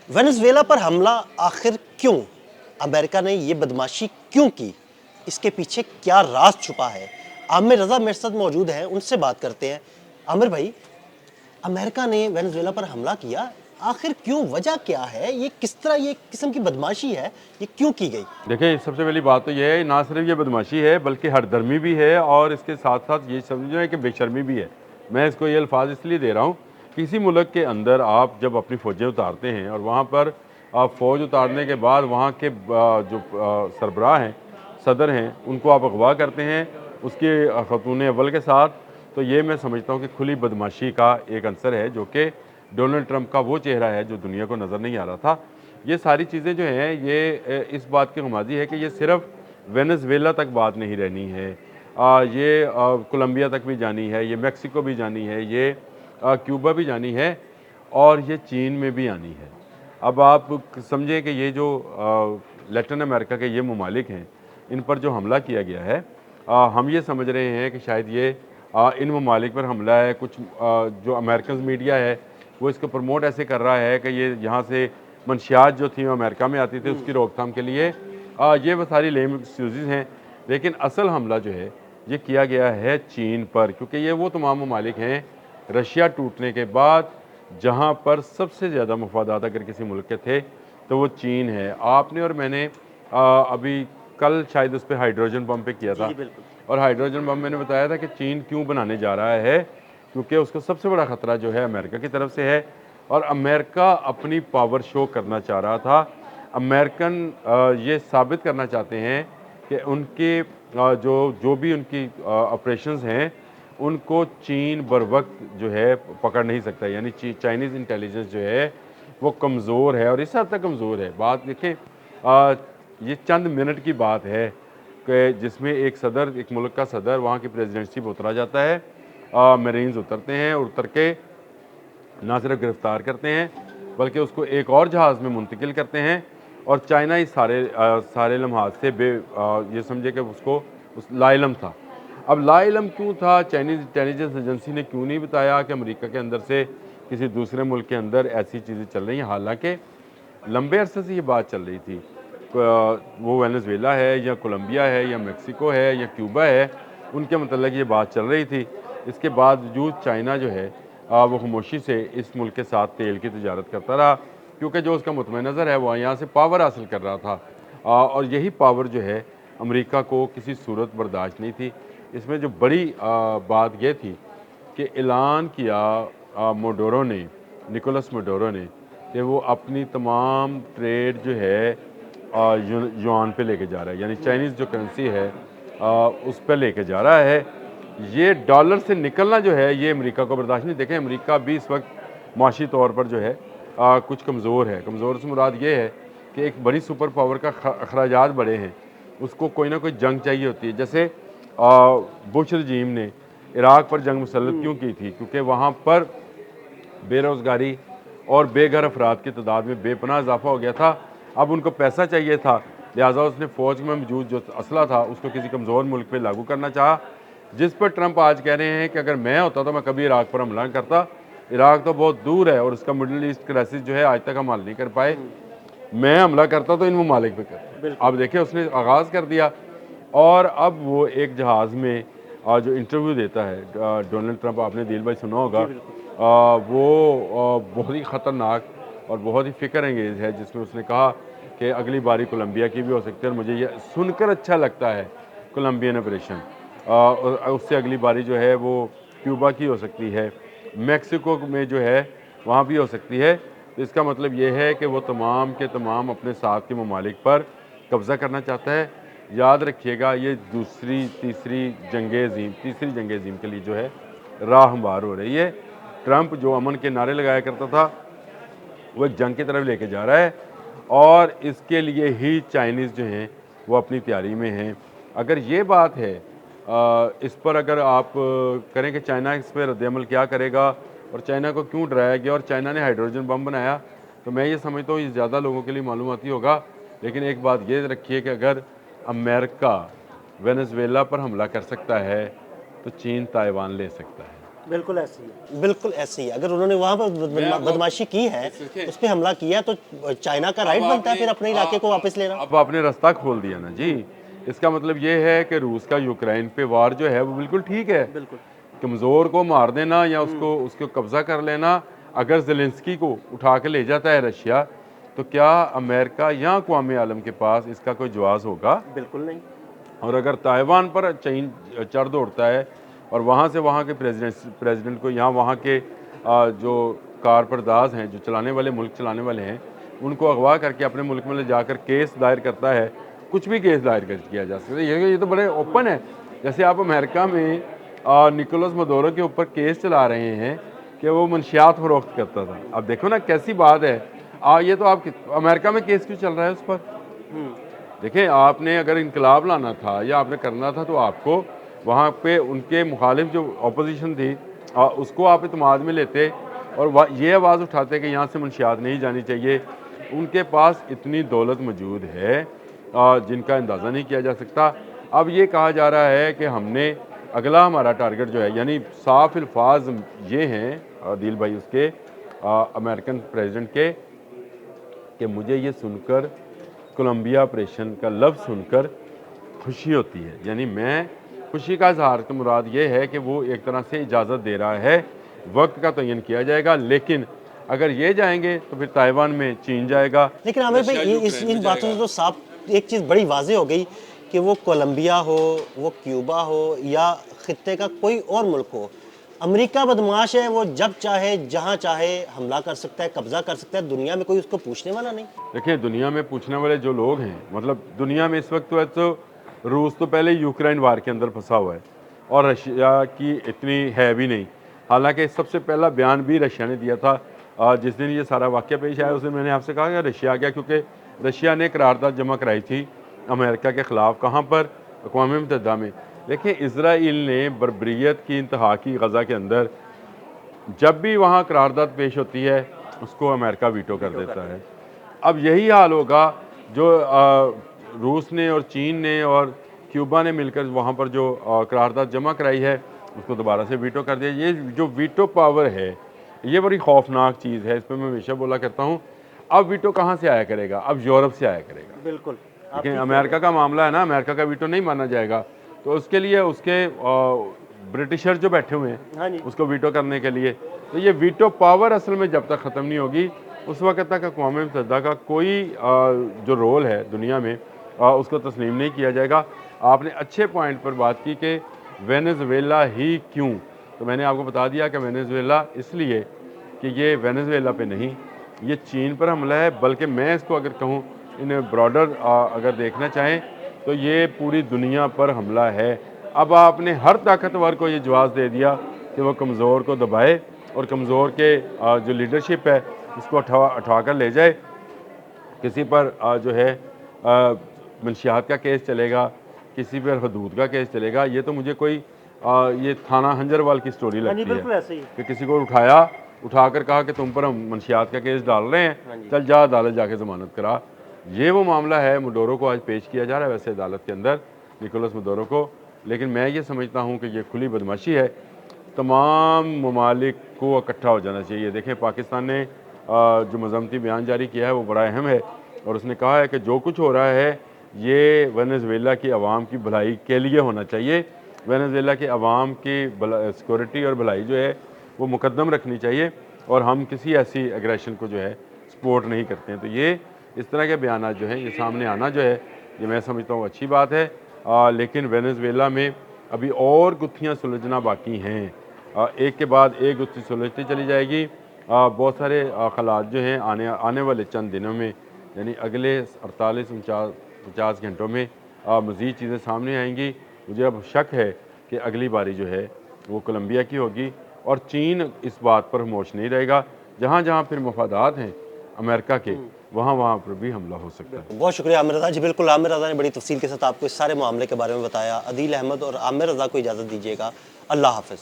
Venezuela पर हमला आखिर क्यों? अमेरिका ने ये बदमाशी क्यों की? इसके पीछे क्या राज छुपा है? आमिर रजा मेरे साथ मौजूद हैं, उनसे बात करते हैं। आमिर भाई, अमेरिका ने वेनेजुएला पर हमला किया, आखिर क्यों? वजह क्या है? ये किस तरह ये किस्म की बदमाशी है, ये क्यों की गई? देखिए, सबसे पहली बात तो ये है, ना सिर्फ ये बदमाशी है बल्कि हरदर्मी भी है और इसके साथ साथ ये समझो कि बेशर्मी भी है। मैं इसको ये अल्फाज इसलिए दे रहा हूँ, किसी मुल्क के अंदर आप जब अपनी फ़ौजें उतारते हैं और वहाँ पर आप फ़ौज उतारने के बाद वहाँ के जो सरबराह हैं, सदर हैं, उनको आप अगवा करते हैं उसके खतून अव्वल के साथ, तो ये मैं समझता हूँ कि खुली बदमाशी का एक अंसर है, जो कि डोनाल्ड ट्रंप का वो चेहरा है जो दुनिया को नज़र नहीं आ रहा था। ये सारी चीज़ें जो हैं ये इस बात की गुमाजी है कि ये सिर्फ वेनेजुएला तक बात नहीं रहनी है, ये कोलंबिया तक भी जानी है, ये मेक्सिको भी जानी है, ये क्यूबा भी जानी है और ये चीन में भी आनी है। अब आप समझें कि ये जो लैटिन अमेरिका के ये ममालिक हैं, इन पर जो हमला किया गया है, हम ये समझ रहे हैं कि शायद ये इन ममालिक पर हमला है। कुछ जो अमेरिकन मीडिया है वो इसको प्रमोट ऐसे कर रहा है कि ये यहाँ से मंशियात जो थी वो अमेरिका में आती थी, उसकी रोकथाम के लिए ये वो सारी लेम एक्सक्यूज़ हैं। लेकिन असल हमला जो है ये किया गया है चीन पर, क्योंकि ये वो तमाम ममालिक हैं रशिया टूटने के बाद जहाँ पर सबसे ज़्यादा मफादात अगर किसी मुल्क के थे तो वो चीन है। आपने और मैंने अभी कल शायद उस पर हाइड्रोजन बम पे किया था, और हाइड्रोजन बम मैंने बताया था कि चीन क्यों बनाने जा रहा है, क्योंकि उसका सबसे बड़ा ख़तरा जो है अमेरिका की तरफ से है और अमेरिका अपनी पावर शो करना चाह रहा था। अमेरिकन ये साबित करना चाहते हैं कि उनके जो भी उनकी ऑपरेशंस हैं उनको चीन बर वक्त जो है पकड़ नहीं सकता, यानी चाइनीज़ इंटेलिजेंस जो है वो कमज़ोर है और इस हद तक कमज़ोर है। बात देखें, ये चंद मिनट की बात है कि जिसमें एक मुल्क का सदर वहाँ की प्रेसिडेंसी पर उतरा जाता है, मरीन्स उतरते हैं और उतर के ना सिर्फ गिरफ़्तार करते हैं बल्कि उसको एक और जहाज़ में मुंतकिल करते हैं और चाइना इस सारे लम्हात से ये समझे कि उसको उस लाइलम था। अब लाइलम क्यों था? चाइनीज़ इंटेलिजेंस एजेंसी ने क्यों नहीं बताया कि अमेरिका के अंदर से किसी दूसरे मुल्क के अंदर ऐसी चीज़ें चल रही हैं, हालांकि लंबे अरसे से ये बात चल रही थी। वो वेनेजुएला है या कोलंबिया है या मेक्सिको है या क्यूबा है, उनके मतलब ये बात चल रही थी। इसके बावजूद चाइना जो है वो खामोशी से इस मुल्क के साथ तेल की तिजारत करता रहा, क्योंकि जो उसका मुतमईन नज़र है वो यहाँ से पावर हासिल कर रहा था, और यही पावर जो है अमेरिका को किसी सूरत बर्दाश्त नहीं थी। इसमें जो बड़ी बात यह थी कि ऐलान किया मोडोरो ने, निकोलस मोडोरो ने, कि वो अपनी तमाम ट्रेड जो है युआन पे लेके जा रहा है, यानी चाइनीज़ जो करेंसी है उस पर लेके जा रहा है। ये डॉलर से निकलना जो है ये अमेरिका को बर्दाश्त नहीं। देखें, अमेरिका भी इस वक्त माशी तौर पर जो है कुछ कमज़ोर है। कमज़ोर से मुराद ये है कि एक बड़ी सुपर पावर का अखराजात बड़े हैं, उसको कोई ना कोई जंग चाहिए होती है। जैसे बुश रजीम ने इराक़ पर जंग मुसल्लत क्यों की थी? क्योंकि वहाँ पर बेरोज़गारी और बेघर अफराद की तादाद में बेपनाह इजाफा हो गया था। अब उनको पैसा चाहिए था, लिहाजा उसने फ़ौज में मौजूद जो असला था उसको किसी कमज़ोर मुल्क पे लागू करना चाहा, जिस पर ट्रंप आज कह रहे हैं कि अगर मैं होता तो मैं कभी इराक़ पर हमला नहीं करता। इराक़ तो बहुत दूर है और उसका मिडल ईस्ट क्राइसिस जो है आज तक हम हल नहीं कर पाए। मैं हमला करता तो इन ममालिक पे करता। अब देखिए, उसने आगाज़ कर दिया और अब वो एक जहाज़ में जो इंटरव्यू देता है डोनाल्ड ट्रंप, आपने दिल भाई सुना होगा, वो बहुत ही ख़तरनाक और बहुत ही फ़िक्र अंगेज़ है, जिसमें उसने कहा कि अगली बारी कोलंबिया की भी हो सकती है और मुझे ये सुनकर अच्छा लगता है कोलंबियन ऑपरेशन, उससे अगली बारी जो है वो क्यूबा की हो सकती है, मेक्सिको में जो है वहाँ भी हो सकती है। तो इसका मतलब ये है कि वो तमाम के तमाम अपने साथ के ममालिक पर कब्ज़ा करना चाहता है। याद रखिएगा, ये तीसरी जंग अज़ीम के लिए जो है राह हमवार हो रही है। ट्रंप जो अमन के नारे लगाया करता था वो एक जंग की तरफ लेके जा रहा है और इसके लिए ही चाइनीज़ जो हैं वो अपनी तैयारी में हैं। अगर ये बात है, इस पर अगर आप करें कि चाइना इस पर रद्द-ए-अमल क्या करेगा और चाइना को क्यों डराया गया और चाइना ने हाइड्रोजन बम बनाया, तो मैं ये समझता हूँ ये ज़्यादा लोगों के लिए मालूमाती होगा। लेकिन एक बात ये रखिए कि अगर अमेरिका वेनेजुएला पर हमला कर सकता है तो चीन ताइवान ले सकता है। बिल्कुल ऐसी है। बिल्कुल ऐसे ही अगर उन्होंने वहाँ पर बदमाशी की है, उस पर हमला किया है, तो चाइना का राइट बनता है फिर अपने इलाके को वापस लेना। अब आपने रास्ता खोल दिया ना जी। इसका मतलब ये है कि रूस का यूक्रेन पे वार जो है वो बिल्कुल ठीक है। बिल्कुल कमज़ोर को मार देना या उसको कब्ज़ा कर लेना, अगर ज़ेलेंस्की को उठा के ले जाता है रशिया, तो क्या अमेरिका या अक़वाम आलम के पास इसका कोई जवाब होगा? बिल्कुल नहीं। और अगर ताइवान पर चीन चढ़ दौड़ता है और वहाँ से वहाँ के प्रेसिडेंट को या वहाँ के जो कारपरदाज हैं, जो चलाने वाले मुल्क चलाने वाले हैं, उनको अगवा करके अपने मुल्क में ले जाकर केस दायर करता है, कुछ भी केस दायर किया जा सकता है। ये तो बड़े ओपन है। जैसे आप अमेरिका में निकोलस मदोरो के ऊपर केस चला रहे हैं कि वो मंशियात फरोख्त करता था। अब देखो ना कैसी बात है। ये तो आप अमेरिका में केस क्यों चल रहा है उस पर? देखिए, आपने अगर इनकलाब लाना था या आपने करना था तो आपको वहाँ पे उनके मुखालिफ जो अपोजिशन थी उसको आप इत्माद में लेते और ये आवाज़ उठाते कि यहाँ से मंशियात नहीं जानी चाहिए। उनके पास इतनी दौलत मौजूद है जिनका अंदाज़ा नहीं किया जा सकता। अब ये कहा जा रहा है कि हमने अगला हमारा टारगेट जो है, यानी साफ अल्फाज ये हैं दिल भाई उसके अमेरिकन प्रेसिडेंट के, कि मुझे ये सुनकर कोलंबिया ऑपरेशन का लफ्ज़ सुनकर खुशी होती है। यानी मैं खुशी का इजहार की मुराद ये है कि वो एक तरह से इजाज़त दे रहा है, वक्त का तयन किया जाएगा, लेकिन अगर ये जाएंगे तो फिर ताइवान में चीन जाएगा। लेकिन आमिर भाई इन बातों से तो साफ एक चीज़ बड़ी वाज़ेह हो गई कि वो कोलंबिया हो, वो क्यूबा हो या खित्ते का कोई और मुल्क हो, अमेरिका बदमाश है। वो जब चाहे जहाँ चाहे हमला कर सकता है, कब्जा कर सकता है, दुनिया में कोई उसको पूछने वाला नहीं। देखिए, दुनिया में पूछने वाले जो लोग हैं, मतलब दुनिया में इस वक्त तो रूस तो पहले यूक्रेन वार के अंदर फंसा हुआ है और रशिया की इतनी है भी नहीं। हालांकि सबसे पहला बयान भी रशिया ने दिया था। जिस दिन ये सारा वाक़या पेश आया उस दिन मैंने आपसे कहा कि रशिया गया, क्योंकि रशिया ने करारदाद जमा कराई थी अमेरिका के ख़िलाफ़। कहाँ पर? अक़वाम मुत्तहिदा में। देखिए, इजराइल ने बर्बरियत की इंतहा की गज़ा के अंदर, जब भी वहाँ करारदाद पेश होती है उसको अमेरिका वीटो कर देता है। अब यही हाल होगा जो रूस ने और चीन ने और क्यूबा ने मिलकर वहाँ पर जो करारदाद जमा कराई है उसको दोबारा से वीटो कर दिया। ये जो वीटो पावर है ये बड़ी खौफनाक चीज़ है, इस पर मैं हमेशा बोला करता हूँ। अब वीटो कहाँ से आया करेगा? अब यूरोप से आया करेगा। बिल्कुल। लेकिन अमेरिका का मामला है ना, अमेरिका का वीटो नहीं माना जाएगा, तो उसके लिए उसके ब्रिटिशर जो बैठे हुए हाँ हैं जी। उसको वीटो करने के लिए, तो ये वीटो पावर असल में जब तक ख़त्म नहीं होगी उस वक्त तक अक़वाम मुत्तहिदा का कोई जो रोल है दुनिया में उसको तस्लीम नहीं किया जाएगा। आपने अच्छे पॉइंट पर बात की कि वेनेज़ुएला ही क्यों, तो मैंने आपको बता दिया कि वेनेज़ुएला इसलिए कि ये वेनेज़ुएला पे नहीं, ये चीन पर हमला है, बल्कि मैं इसको अगर कहूँ इन ब्रॉडर अगर देखना चाहें तो ये पूरी दुनिया पर हमला है। अब आपने हर ताकतवर को ये जवाब दे दिया कि वो कमज़ोर को दबाए और कमज़ोर के जो लीडरशिप है उसको उठा कर ले जाए। किसी पर जो है मंशियात का केस चलेगा, किसी पर हदूद का केस चलेगा। ये तो मुझे कोई ये थाना हंजरवाल की स्टोरी लगती बिल्कुल है ऐसे ही। कि किसी को उठाकर कहा कि तुम पर हम मंशियात का केस डाल रहे हैं, चल जा अदालत जाके ज़मानत करा। ये वो मामला है। मडोरो को आज पेश किया जा रहा है वैसे अदालत के अंदर, निकोलस मडोरो को, लेकिन मैं ये समझता हूँ कि ये खुली बदमाशी है। तमाम ममालिक को इकट्ठा हो जाना चाहिए। देखें, पाकिस्तान ने जो मज़म्मती बयान जारी किया है वो बड़ा अहम है और उसने कहा है कि जो कुछ हो रहा है ये वेनेज़ुएला की आवाम की भलाई के लिए होना चाहिए। वेनेज़ुएला के आवाम की सिक्योरिटी और भलाई जो है वो मुकद्दम रखनी चाहिए और हम किसी ऐसी एग्रेशन को जो है सपोर्ट नहीं करते हैं। तो ये इस तरह के बयान जो हैं ये सामने आना जो है ये मैं समझता हूँ अच्छी बात है। लेकिन वेनेज़ुएला में अभी और गुत्थियाँ सुलझना बाकी हैं। एक के बाद एक गुत्थी सुलझती चली जाएगी। बहुत सारे हालात जो हैं आने वाले चंद दिनों में, यानी अगले 48-49-50 घंटों में मज़ीद चीज़ें सामने आएंगी। मुझे अब शक है कि अगली बारी जो है वो कोलंबिया की होगी और चीन इस बात पर खामोश नहीं रहेगा। जहाँ जहाँ फिर मफादात हैं अमेरिका के, वहाँ पर भी हमला हो सकता है। बहुत शुक्रिया आमिर रज़ा जी। बिल्कुल, आमिर रज़ा ने बड़ी तफसील के साथ आपको इस सारे मामले के बारे में बताया। अदील अहमद और आमिर रज़ा को इजाज़त दीजिएगा। अल्लाह हाफ़िज़।